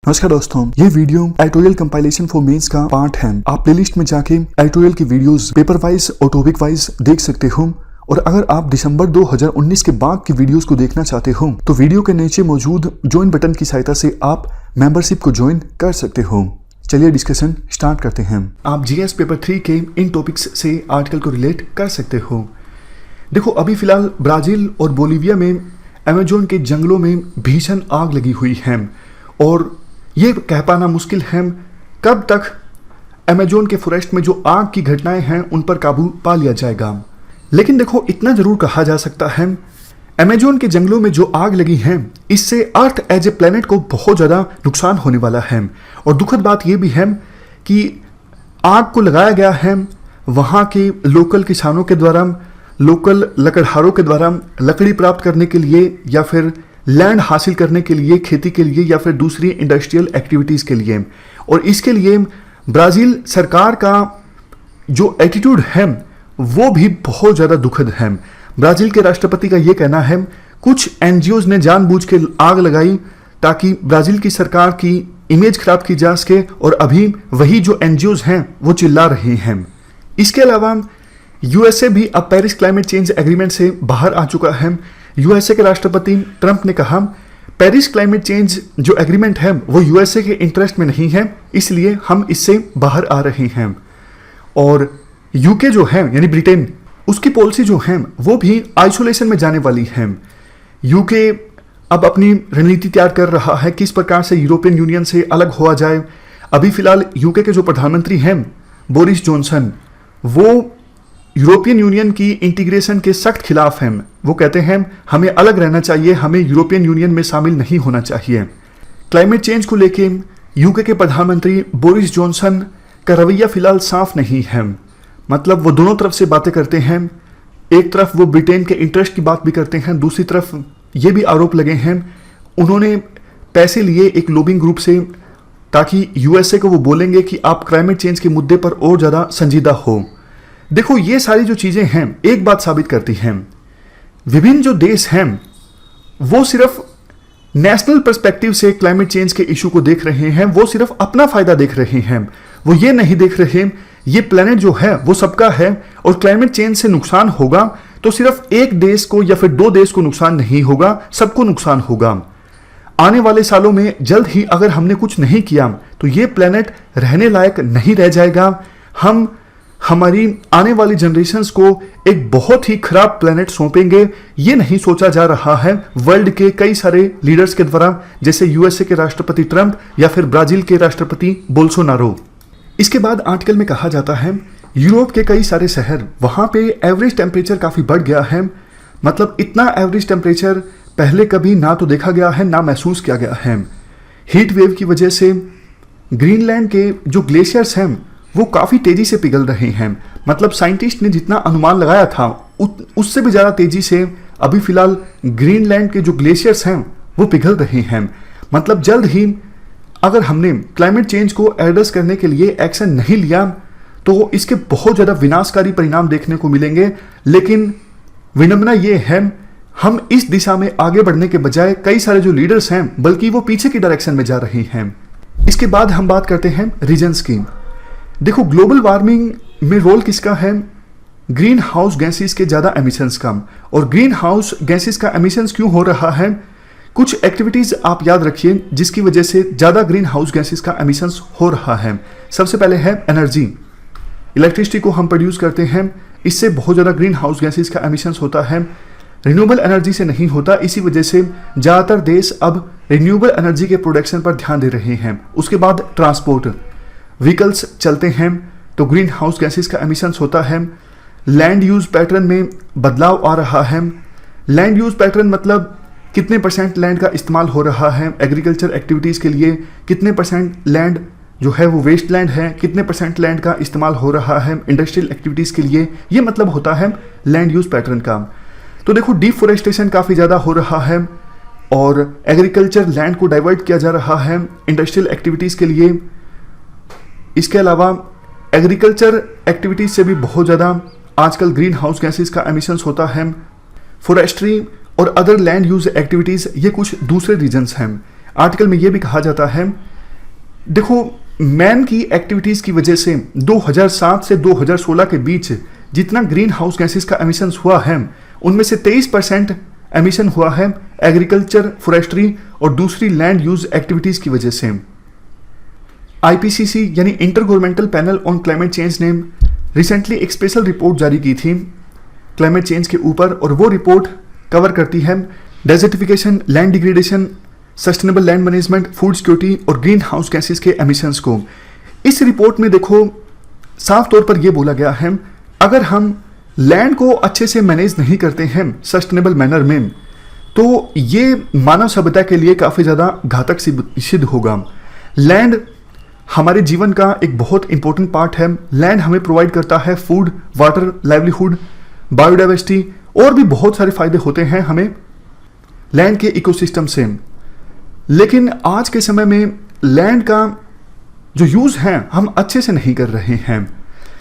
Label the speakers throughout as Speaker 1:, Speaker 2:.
Speaker 1: नमस्कार दोस्तों, ये video editorial compilation for mains का पार्ट है। आप प्लेलिस्ट में जाके एडिटोरियल की वीडियोस पेपर वाइज और टॉपिक वाइज देख सकते हो। और अगर आप दिसंबर 2019 के बाद की वीडियोस को देखना चाहते हो तो वीडियो के नीचे मौजूद ज्वाइन बटन की सहायता से आप मेंबरशिप को ज्वाइन कर सकते हो। चलिए डिस्कशन स्टार्ट करते हैं। आप जीएस पेपर 3 के इन टॉपिक्स से आर्टिकल को रिलेट कर सकते हो। देखो, अभी फिलहाल ब्राजील और बोलिविया में अमेजोन के जंगलों में भीषण आग लगी हुई है और ये कह पाना मुश्किल है कब तक अमेजोन के फॉरेस्ट में जो आग की घटनाएं हैं उन पर काबू पा लिया जाएगा। लेकिन देखो, इतना जरूर कहा जा सकता है, अमेजोन के जंगलों में जो आग लगी है इससे अर्थ एज ए प्लेनेट को बहुत ज़्यादा नुकसान होने वाला है। और दुखद बात यह भी है कि आग को लगाया गया है वहाँ के लोकल किसानों के द्वारा, लोकल लकड़हारों के द्वारा लकड़ी प्राप्त करने के लिए या फिर लैंड हासिल करने के लिए, खेती के लिए या फिर दूसरी इंडस्ट्रियल एक्टिविटीज़ के लिए। और इसके लिए ब्राज़ील सरकार का जो एटीट्यूड है वो भी बहुत ज़्यादा दुखद है। ब्राज़ील के राष्ट्रपति का ये कहना है कुछ एनजीओज ने जानबूझ के आग लगाई ताकि ब्राज़ील की सरकार की इमेज खराब की जा सके, और अभी वही जो एनजीओज हैं वो चिल्ला रहे हैं। इसके अलावा यूएसए भी अब पेरिस क्लाइमेट चेंज एग्रीमेंट से बाहर आ चुका है। यूएसए के राष्ट्रपति ट्रंप ने कहा पेरिस क्लाइमेट चेंज जो एग्रीमेंट है वो यूएसए के इंटरेस्ट में नहीं है, इसलिए हम इससे बाहर आ रहे हैं। और यूके जो है यानी ब्रिटेन, उसकी पॉलिसी जो है वो भी आइसोलेशन में जाने वाली है। यूके अब अपनी रणनीति तैयार कर रहा है किस प्रकार से यूरोपियन यूनियन से अलग हुआ जाए। अभी फिलहाल यूके के जो प्रधानमंत्री हैं बोरिस जॉनसन, वो यूरोपियन यूनियन की इंटीग्रेशन के सख्त खिलाफ हैं। वो कहते हैं हमें अलग रहना चाहिए, हमें यूरोपियन यूनियन में शामिल नहीं होना चाहिए। क्लाइमेट चेंज को लेके यूके के प्रधानमंत्री बोरिस जॉनसन का रवैया फिलहाल साफ नहीं है। मतलब वो दोनों तरफ से बातें करते हैं। एक तरफ वो ब्रिटेन के इंटरेस्ट की बात भी करते हैं, दूसरी तरफ ये भी आरोप लगे हैं उन्होंने पैसे लिए एक लॉबिंग ग्रुप से ताकि यूएसए को वो बोलेंगे कि आप क्लाइमेट चेंज के मुद्दे पर और ज़्यादा संजीदा हो। देखो, ये सारी जो चीज़ें हैं एक बात साबित करती हैं, विभिन्न जो देश हैं वो सिर्फ नेशनल पर्सपेक्टिव से क्लाइमेट चेंज के इशू को देख रहे हैं, वो सिर्फ अपना फायदा देख रहे हैं। वो ये नहीं देख रहे ये प्लेनेट जो है वो सबका है और क्लाइमेट चेंज से नुकसान होगा तो सिर्फ एक देश को या फिर दो देश को नुकसान नहीं होगा, सबको नुकसान होगा। आने वाले सालों में जल्द ही अगर हमने कुछ नहीं किया तो ये प्लेनेट रहने लायक नहीं रह जाएगा। हम हमारी आने वाली जनरेशन्स को एक बहुत ही खराब प्लेनेट सौंपेंगे। ये नहीं सोचा जा रहा है वर्ल्ड के कई सारे लीडर्स के द्वारा, जैसे यूएसए के राष्ट्रपति ट्रंप या फिर ब्राजील के राष्ट्रपति बोल्सोनारो। इसके बाद आर्टिकल में कहा जाता है यूरोप के कई सारे शहर, वहाँ पे एवरेज टेम्परेचर काफ़ी बढ़ गया है। मतलब इतना एवरेज टेम्परेचर पहले कभी ना तो देखा गया है ना महसूस किया गया है। हीट वेव की वजह से ग्रीनलैंड के जो ग्लेशियर्स हैं वो काफ़ी तेज़ी से पिघल रहे हैं। मतलब साइंटिस्ट ने जितना अनुमान लगाया था उससे भी ज़्यादा तेज़ी से अभी फिलहाल ग्रीनलैंड के जो ग्लेशियर्स हैं वो पिघल रहे हैं। मतलब जल्द ही अगर हमने क्लाइमेट चेंज को एड्रेस करने के लिए एक्शन नहीं लिया तो इसके बहुत ज़्यादा विनाशकारी परिणाम देखने को मिलेंगे। लेकिन विडंबना ये है हम इस दिशा में आगे बढ़ने के बजाय कई सारे जो लीडर्स हैं बल्कि वो पीछे की डायरेक्शन में जा रहे हैं। इसके बाद हम बात करते हैं रीजन्स की। देखो, ग्लोबल वार्मिंग में रोल किसका है? ग्रीन हाउस गैसेस के ज़्यादा एमिशंस का। और ग्रीन हाउस गैसेस का एमिशंस क्यों हो रहा है? कुछ एक्टिविटीज़ आप याद रखिए जिसकी वजह से ज़्यादा ग्रीन हाउस गैसेस का एमिशंस हो रहा है। सबसे पहले है एनर्जी। इलेक्ट्रिसिटी को हम प्रोड्यूस करते हैं, इससे बहुत ज़्यादा ग्रीन हाउस गैसेस का एमिशंस होता है। रिन्यूएबल एनर्जी से नहीं होता, इसी वजह से ज़्यादातर देश अब रिन्यूएबल एनर्जी के प्रोडक्शन पर ध्यान दे रहे हैं। उसके बाद ट्रांसपोर्ट, व्हीकल्स चलते हैं तो ग्रीन हाउस गैसेस का एमिशंस होता है। लैंड यूज पैटर्न में बदलाव आ रहा है। लैंड यूज पैटर्न मतलब कितने परसेंट लैंड का इस्तेमाल हो रहा है एग्रीकल्चर एक्टिविटीज़ के लिए, कितने परसेंट लैंड जो है वो वेस्ट लैंड है, कितने परसेंट लैंड का इस्तेमाल हो रहा है इंडस्ट्रियल एक्टिविटीज़ के लिए। ये मतलब होता है लैंड यूज पैटर्न का। तो देखो, डिफोरेस्टेशन काफ़ी ज़्यादा हो रहा है और एग्रीकल्चर लैंड को डाइवर्ट किया जा रहा है इंडस्ट्रियल एक्टिविटीज़ के लिए। इसके अलावा एग्रीकल्चर एक्टिविटीज से भी बहुत ज़्यादा आजकल ग्रीन हाउस गैसेस का एमिशंस होता है। फॉरेस्ट्री और अदर लैंड यूज एक्टिविटीज़ ये कुछ दूसरे रीजन्स हैं। आर्टिकल में ये भी कहा जाता है देखो, मैन की एक्टिविटीज़ की वजह से 2007 से 2016 के बीच जितना ग्रीन हाउस गैसेस का एमिशंस हुआ है, उनमें से 23% एमिशन हुआ है एग्रीकल्चर, फॉरेस्ट्री और दूसरी लैंड यूज एक्टिविटीज़ की वजह से। आईपीसीसी यानी inter governmental panel on climate change ने रिसेंटली एक स्पेशल रिपोर्ट जारी की थी क्लाइमेट चेंज के ऊपर, और वो रिपोर्ट कवर करती है desertification, land degradation, sustainable land management, food security और ग्रीन हाउस गैसेस के एमिशंस को। इस रिपोर्ट में देखो साफ तौर पर यह बोला गया है, अगर हम लैंड को अच्छे से मैनेज नहीं करते हैं सस्टेनेबल मैनर में, तो ये मानव सभ्यता के लिए काफ़ी ज़्यादा घातक सिद्ध होगा। लैंड हमारे जीवन का एक बहुत इंपॉर्टेंट पार्ट है। लैंड हमें प्रोवाइड करता है फूड, वाटर, लाइवलीहुड, बायोडाइवर्सिटी और भी बहुत सारे फायदे होते हैं हमें लैंड के इकोसिस्टम से। लेकिन आज के समय में लैंड का जो यूज़ है हम अच्छे से नहीं कर रहे हैं।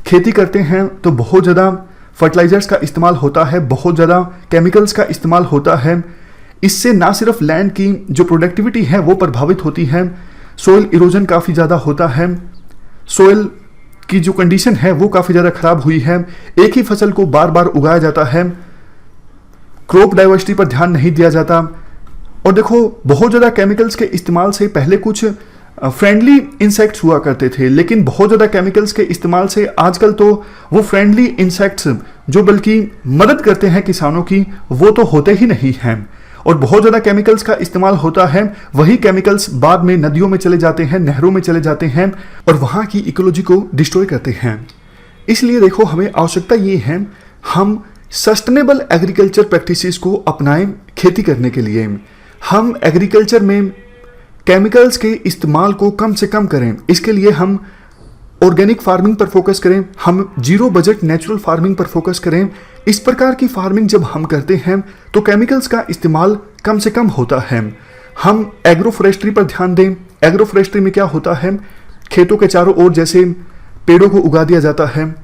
Speaker 1: खेती करते हैं तो बहुत ज़्यादा फर्टिलाइजर्स का इस्तेमाल होता है, बहुत ज़्यादा केमिकल्स का इस्तेमाल होता है। इससे ना सिर्फ लैंड की जो प्रोडक्टिविटी है वो प्रभावित होती है, सोइल इरोजन काफ़ी ज़्यादा होता है, सोइल की जो कंडीशन है वो काफ़ी ज़्यादा ख़राब हुई है। एक ही फसल को बार बार उगाया जाता है, क्रॉप डाइवर्सिटी पर ध्यान नहीं दिया जाता। और देखो, बहुत ज़्यादा केमिकल्स के इस्तेमाल से पहले कुछ फ्रेंडली इंसेक्ट्स हुआ करते थे, लेकिन बहुत ज़्यादा केमिकल्स के इस्तेमाल से आजकल तो वो फ्रेंडली इंसेक्ट्स जो बल्कि मदद करते हैं किसानों की, वो तो होते ही नहीं हैं। और बहुत ज़्यादा केमिकल्स का इस्तेमाल होता है, वही केमिकल्स बाद में नदियों में चले जाते हैं, नहरों में चले जाते हैं और वहाँ की इकोलॉजी को डिस्ट्रॉय करते हैं। इसलिए देखो, हमें आवश्यकता ये है हम सस्टेनेबल एग्रीकल्चर प्रैक्टिसेस को अपनाएं खेती करने के लिए। हम एग्रीकल्चर में केमिकल्स के इस्तेमाल को कम से कम करें। इसके लिए हम ऑर्गेनिक फार्मिंग पर फोकस करें, हम जीरो बजट नेचुरल फार्मिंग पर फोकस करें। इस प्रकार की फार्मिंग जब हम करते हैं तो केमिकल्स का इस्तेमाल कम से कम होता है। हम एग्रो फॉरेस्ट्री पर ध्यान दें। एग्रो फॉरेस्ट्री में क्या होता है, खेतों के चारों ओर जैसे पेड़ों को उगा दिया जाता है।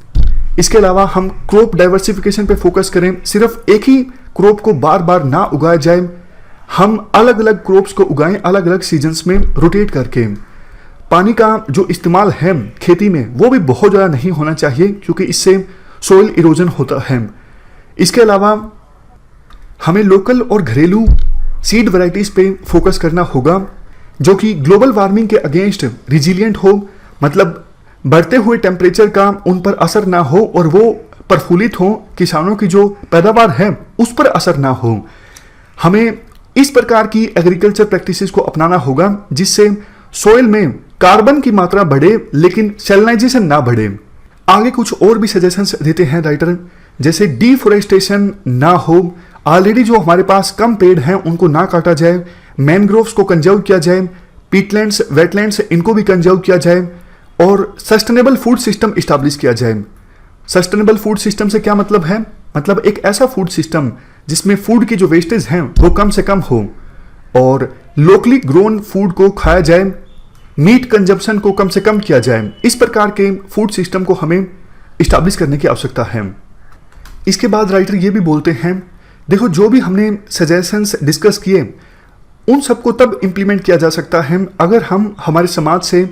Speaker 1: इसके अलावा हम क्रॉप डाइवर्सिफिकेशन पे फोकस करें, सिर्फ एक ही क्रॉप को बार बार ना उगाया जाए, हम अलग अलग क्रॉप्स को उगाएं, अलग अलग सीजन्स में रोटेट करके। पानी का जो इस्तेमाल है खेती में वो भी बहुत ज़्यादा नहीं होना चाहिए, क्योंकि इससे सोइल इरोजन होता है। इसके अलावा हमें लोकल और घरेलू सीड वैरायटीज़ पे फोकस करना होगा जो कि ग्लोबल वार्मिंग के अगेंस्ट रिजिलियंट हो, मतलब बढ़ते हुए टेम्परेचर का उन पर असर ना हो और वो प्रफुल्लित हो, किसानों की जो पैदावार है उस पर असर ना हो। हमें इस प्रकार की एग्रीकल्चर प्रैक्टिसेस को अपनाना होगा जिससे सोइल में कार्बन की मात्रा बढ़े लेकिन सेलिनाइजेशन ना बढ़े। आगे कुछ और भी सजेशंस देते हैं राइटर, जैसे डिफोरेस्टेशन ना हो, ऑलरेडी जो हमारे पास कम पेड़ हैं उनको ना काटा जाए, मैनग्रोव्स को कंजर्व किया जाए, पीटलैंड्स, वेटलैंड्स इनको भी कंजर्व किया जाए और सस्टेनेबल फूड सिस्टम इस्टेब्लिश किया जाए। सस्टेनेबल फूड सिस्टम से क्या मतलब है, मतलब एक ऐसा फूड सिस्टम जिसमें फूड की जो वेस्टेज हैं वो कम से कम हो और लोकली ग्रोन फूड को खाया जाए, मीट कंजप्शन को कम से कम किया जाए। इस प्रकार के फूड सिस्टम को हमें इस्टेब्लिश करने की आवश्यकता है। इसके बाद राइटर ये भी बोलते हैं, देखो जो भी हमने सजेशंस डिस्कस किए उन सबको तब इम्प्लीमेंट किया जा सकता है अगर हम हमारे समाज से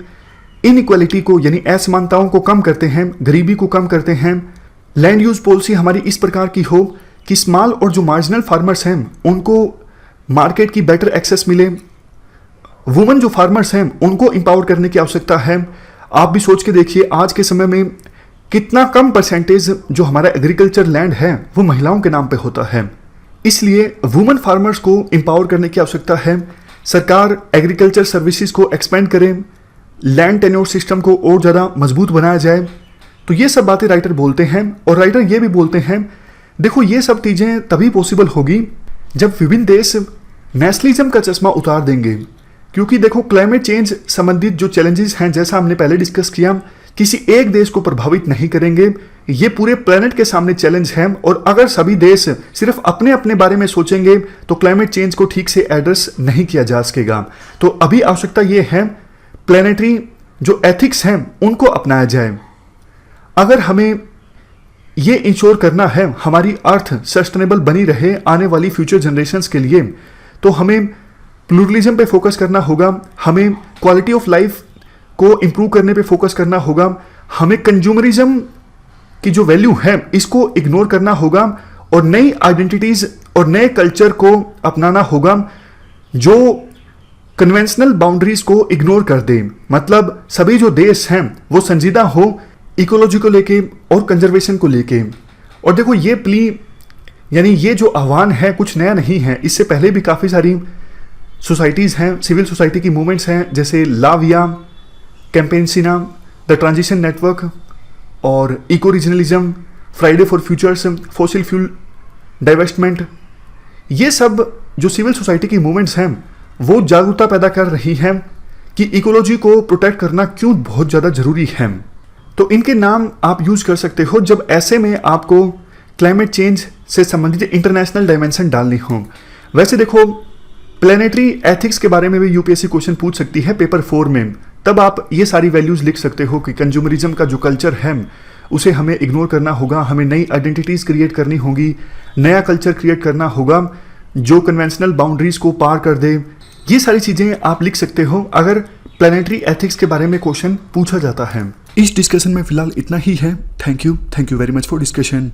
Speaker 1: इनइक्वालिटी को यानी असमानताओं को कम करते हैं, गरीबी को कम करते हैं। लैंड यूज पॉलिसी हमारी इस प्रकार की हो कि स्मॉल और जो मार्जिनल फार्मर्स हैं उनको मार्केट की बेटर एक्सेस मिले, वुमेन जो फार्मर्स हैं उनको एम्पावर करने की आवश्यकता है। आप भी सोच के देखिए आज के समय में कितना कम परसेंटेज जो हमारा एग्रीकल्चर लैंड है वो महिलाओं के नाम पे होता है। इसलिए वुमेन फार्मर्स को एम्पावर करने की आवश्यकता है। सरकार एग्रीकल्चर सर्विसेज को एक्सपेंड करें, लैंड टेन्योर सिस्टम को और ज़्यादा मजबूत बनाया जाए। तो ये सब बातें राइटर बोलते हैं और राइटर ये भी बोलते हैं, देखो ये सब चीज़ें तभी पॉसिबल होगी जब विभिन्न देश नेशनलिज्म का चश्मा उतार देंगे। क्योंकि देखो क्लाइमेट चेंज संबंधित जो चैलेंजेस हैं, जैसा हमने पहले डिस्कस किया, किसी एक देश को प्रभावित नहीं करेंगे, ये पूरे प्लेनेट के सामने चैलेंज है। और अगर सभी देश सिर्फ अपने अपने बारे में सोचेंगे तो क्लाइमेट चेंज को ठीक से एड्रेस नहीं किया जा सकेगा। तो अभी आवश्यकता ये है प्लेनेटरी जो एथिक्स हैं उनको अपनाया जाए। अगर हमें ये इंश्योर करना है हमारी अर्थ सस्टेनेबल बनी रहे आने वाली फ्यूचर जनरेशन्स के लिए, तो हमें प्लूरलिज्म पे फोकस करना होगा, हमें क्वालिटी ऑफ लाइफ को इम्प्रूव करने पे फोकस करना होगा, हमें कंज्यूमरिज्म की जो वैल्यू है इसको इग्नोर करना होगा और नई आइडेंटिटीज और नए कल्चर को अपनाना होगा जो कन्वेंशनल बाउंड्रीज को इग्नोर कर दे। मतलब सभी जो देश हैं वो संजीदा हो इकोलॉजी को लेके और कंजर्वेशन को लेके। और देखो ये प्ली यानी ये जो आह्वान है कुछ नया नहीं है, इससे पहले भी काफ़ी सारी सोसाइटीज़ हैं, सिविल सोसाइटी की मूवमेंट्स हैं, जैसे La Via, Campesina, the transition network और eco regionalism, Friday for futures, fossil fuel divestment. ये सब जो सिविल सोसाइटी की मूवमेंट्स हैं वो जागरूकता पैदा कर रही हैं कि इकोलॉजी को प्रोटेक्ट करना क्यों बहुत ज़्यादा ज़रूरी है। तो इनके नाम आप यूज कर सकते हो जब ऐसे में आपको क्लाइमेट चेंज से संबंधित इंटरनेशनल डायमेंशन डालनी हो। वैसे देखो प्लानिटरी एथिक्स के बारे में भी यूपीएससी क्वेश्चन पूछ सकती है पेपर 4 में, तब आप ये सारी वैल्यूज लिख सकते हो कि कंज्यूमरिज्म का जो कल्चर है उसे हमें इग्नोर करना होगा, हमें नई आइडेंटिटीज क्रिएट करनी होगी, नया कल्चर क्रिएट करना होगा जो कन्वेंशनल बाउंड्रीज को पार कर दे। ये सारी चीजें आप लिख सकते हो अगर प्लानिटरी एथिक्स के बारे में क्वेश्चन पूछा जाता है। इस डिस्कशन में फिलहाल इतना ही है। Thank you very much for discussion.